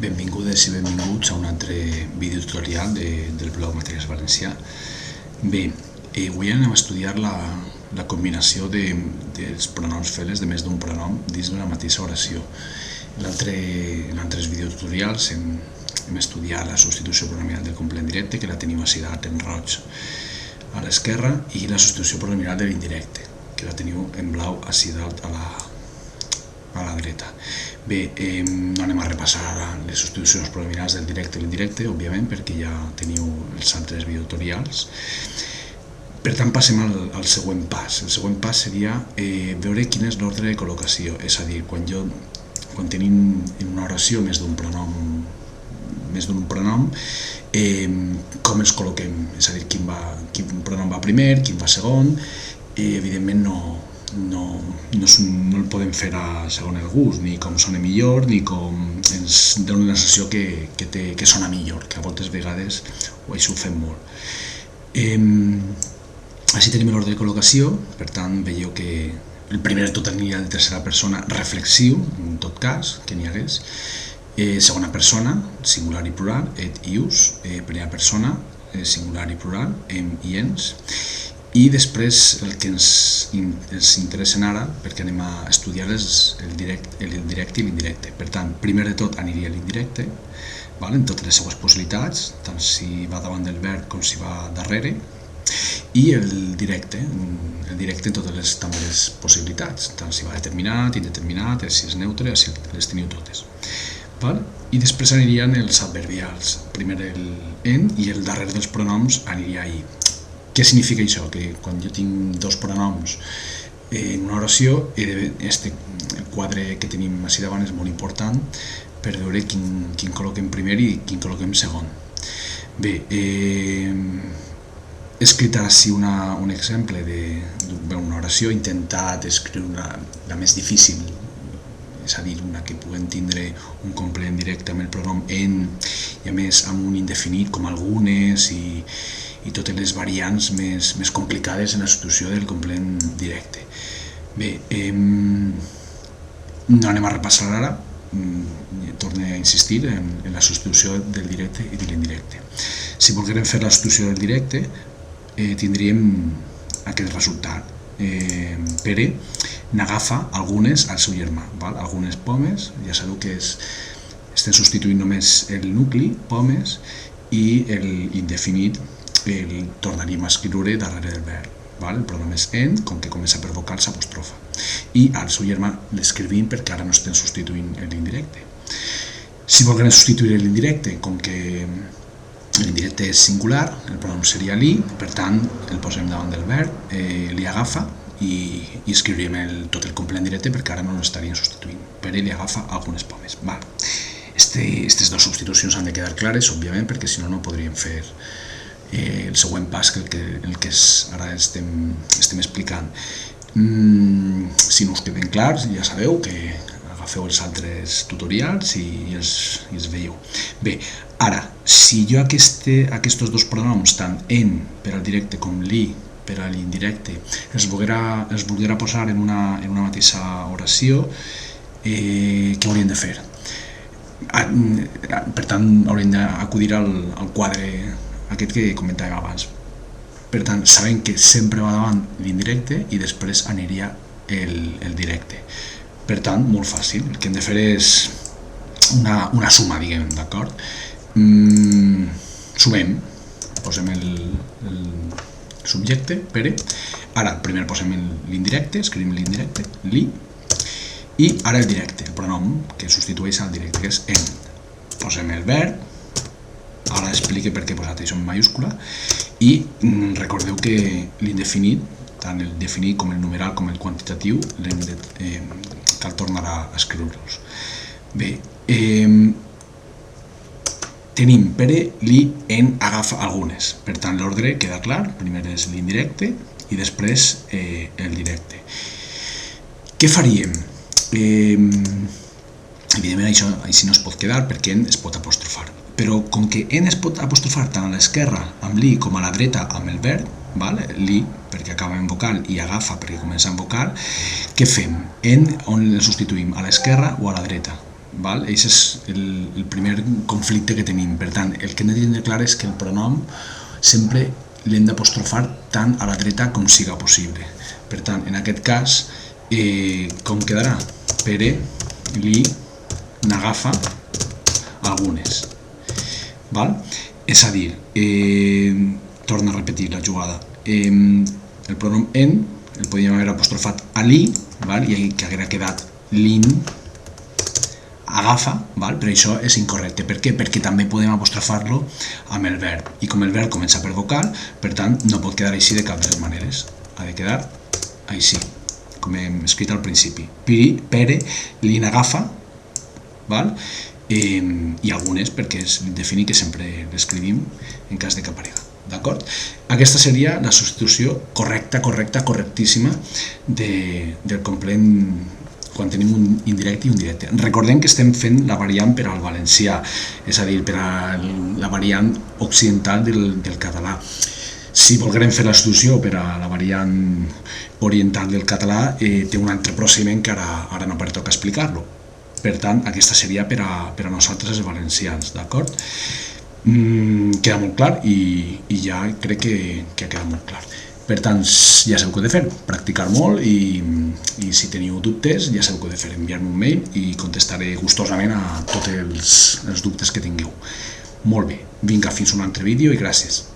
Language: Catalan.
Benvingudes i benvinguts a un altre vídeo tutorial del blog Matèries Valencià. Bé, avui anem a estudiar la combinació dels pronoms febles de més d'un pronom dins d'una mateixa oració. En altres videotutorials hem estudiat la substitució pronominal del complement directe, que la teniu assignat en roig a l'esquerra, i la substitució pronominal de l'indirecte, que la teniu en blau assignat a la dreta. Bé, no anem a repassar ara les substitucions pronominals del directe i l'indirecte, òbviament, perquè ja teniu els altres videotutorials. Per tant, passem al següent pas. El següent pas seria veure quin és l'ordre de col·locació, és a dir, quan tenim en una oració més d'un pronom, com els col·loquem, és a dir, quin pronom va primer, quin va segon. Evidentment no el podem fer a segon el gust, ni com sona millor, ni com ens dona una sensació que sona millor, que a vegades això ho fem molt. Així tenim l'ordre de col·locació. Per tant, veieu que el primer de tot aniria de tercera persona reflexiu, en tot cas, que n'hi hagués. Segona persona, singular i plural, et i us. Primera persona, singular i plural, em i ens. I després el que ens interessa ara, perquè anem a estudiar el directe i l'indirecte. Per tant, primer de tot aniria l'indirecte, en totes les seues possibilitats, tant si va davant del verb com si va darrere, i el directe en totes les possibilitats, tant si va determinat, indeterminat, si és neutre, si les teniu totes. I després anirien els adverbials, primer el en i el darrere dels pronoms aniria i. Què significa això? Que quan jo tinc dos pronoms en una oració, el quadre que tenim així davant és molt important per veure quin col·loquem primer i quin col·loquem segon. Bé, he escrit així un exemple d'una oració, he intentat escriure la més difícil, és a dir, una que puguem tindre un complement directe amb el pronom en i a més amb un indefinit com algunes i totes les variants més complicades en la substitució del complement directe. Bé, no anem a repassar ara, torno a insistir en la substitució del directe i de l'indirecte. Si volguérem fer la substitució del directe, tindríem aquest resultat. Pere n'agafa algunes al seu germà. Algunes pomes, ja sabeu que estem substituint només el nucli, pomes, i l'indefinit el tornaríem a escriure darrere del verb. El pronom és en, com que comença per vocal, s'apostrofa. I al seu germà l'escrivim perquè ara no estem substituint l'indirecte. Si volguem substituir l'indirecte, com que l'indirecte és singular, el pronom seria li, per tant, el posem davant del verb, li agafa i escriuríem tot el complement directe perquè ara no l'estaríem substituint. Pere li agafa algunes pomes. Aquestes dues substitucions han de quedar clares, òbviament, perquè si no, no podríem fer el següent pas, el que ara estem explicant. Si no us queden clars, ja sabeu que agafeu els altres tutorials i els veieu. Bé, ara, si jo aquests dos pronoms, tant en per al directe com li per a l'indirecte, els volguera posar en una mateixa oració, què hauríem de fer? Per tant, hauríem d'acudir al quadre aquest que comentàvem abans. Per tant, sabem que sempre va davant l'indirecte i després aniria el directe. Per tant, molt fàcil. El que hem de fer és una suma, diguem, d'acord? Sumem. Posem el subjecte, Pere. Ara, primer posem l'indirecte, escrivim l'indirecte, li, i ara el directe, el pronom que substitueix al directe, que és en. Posem el verb. Ara explique per què he posat això en mayúscula, i recordeu que l'indefinit, tant el definit com el numeral com el quantitatiu, cal tornar a escriure-los. Bé, tenim Pere, li, en, agafa algunes. Per tant, l'ordre queda clar, primer és l'indirecte i després el directe. Què faríem? Evidentment això així no es pot quedar perquè en es pot apostrofar. Però com que en es pot apostrofar tant a l'esquerra amb li com a la dreta amb el verb, li perquè acaba en vocal i agafa perquè comença en vocal, què fem? En on el substituïm? A l'esquerra o a la dreta? Aquest és el primer conflicte que tenim. Per tant, el que hem de tenir clar és que el pronom sempre l'hem d'apostrofar tant a la dreta com siga possible. Per tant, en aquest cas, com quedarà? Pere li n'agafa algunes. És a dir, torna a repetir la jugada. El pronom en el podríem haver apostrofat a li, i que haguera quedat lin agafa, però això és incorrecte. Per què? Perquè també podem apostrofar-lo amb el verb, i com el verb comença per vocal, per tant no pot quedar així de cap de les maneres, ha de quedar així, com hem escrit al principi. Pere li n'agafa, i algunes, perquè és l'indefinit que sempre l'escrivim en cas de que aparega. D'acord? Aquesta seria la substitució correcta, correctíssima del complement quan tenim un indirecte i un directe. Recordem que estem fent la variant per al valencià, és a dir, per a la variant occidental del català. Si volguem fer la substitució per a la variant oriental del català, té un altre procediment que ara no pertoca explicar-lo. Per tant, aquesta seria per a nosaltres els valencians, d'acord? Queda molt clar i ja crec que ha quedat molt clar. Per tant, ja sabeu què heu de fer, practicar molt i si teniu dubtes ja sabeu què heu de fer, enviar-me un mail i contestaré gustosament a tots els dubtes que tingueu. Molt bé, vinga, fins un altre vídeo i gràcies.